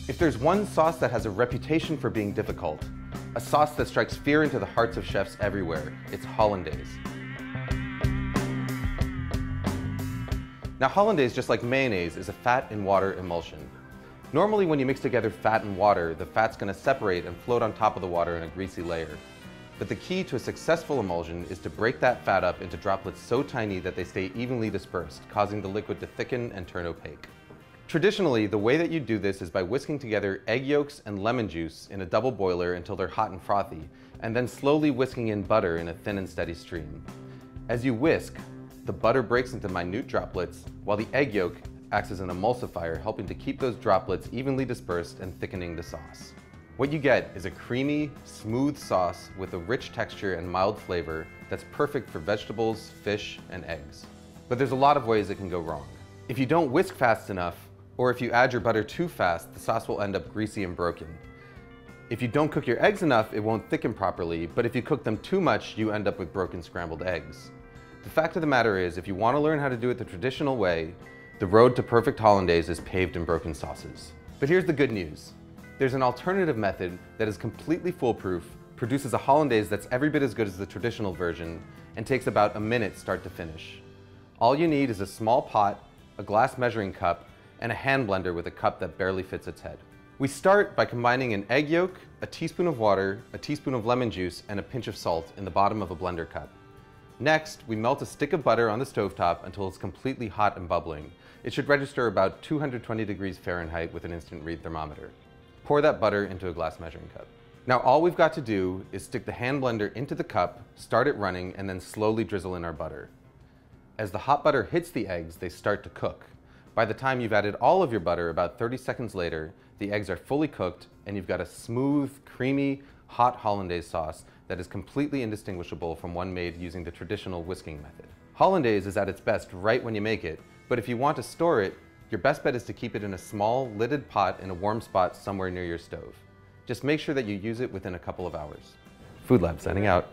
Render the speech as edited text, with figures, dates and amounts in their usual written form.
If there's one sauce that has a reputation for being difficult, a sauce that strikes fear into the hearts of chefs everywhere, it's hollandaise. Now hollandaise, just like mayonnaise, is a fat and water emulsion. Normally when you mix together fat and water, the fat's going to separate and float on top of the water in a greasy layer. But the key to a successful emulsion is to break that fat up into droplets so tiny that they stay evenly dispersed, causing the liquid to thicken and turn opaque. Traditionally, the way that you do this is by whisking together egg yolks and lemon juice in a double boiler until they're hot and frothy, and then slowly whisking in butter in a thin and steady stream. As you whisk, the butter breaks into minute droplets, while the egg yolk acts as an emulsifier, helping to keep those droplets evenly dispersed and thickening the sauce. What you get is a creamy, smooth sauce with a rich texture and mild flavor that's perfect for vegetables, fish, and eggs. But there's a lot of ways it can go wrong. If you don't whisk fast enough, or if you add your butter too fast, the sauce will end up greasy and broken. If you don't cook your eggs enough, it won't thicken properly, but if you cook them too much, you end up with broken scrambled eggs. The fact of the matter is, if you want to learn how to do it the traditional way, the road to perfect hollandaise is paved in broken sauces. But here's the good news. There's an alternative method that is completely foolproof, produces a hollandaise that's every bit as good as the traditional version, and takes about a minute start to finish. All you need is a small pot, a glass measuring cup, and a hand blender with a cup that barely fits its head. We start by combining an egg yolk, a teaspoon of water, a teaspoon of lemon juice, and a pinch of salt in the bottom of a blender cup. Next, we melt a stick of butter on the stovetop until it's completely hot and bubbling. It should register about 220 degrees Fahrenheit with an instant read thermometer. Pour that butter into a glass measuring cup. Now all we've got to do is stick the hand blender into the cup, start it running, and then slowly drizzle in our butter. As the hot butter hits the eggs, they start to cook. By the time you've added all of your butter, about 30 seconds later, the eggs are fully cooked and you've got a smooth, creamy, hot hollandaise sauce that is completely indistinguishable from one made using the traditional whisking method. Hollandaise is at its best right when you make it, but if you want to store it, your best bet is to keep it in a small, lidded pot in a warm spot somewhere near your stove. Just make sure that you use it within a couple of hours. Food Lab signing out.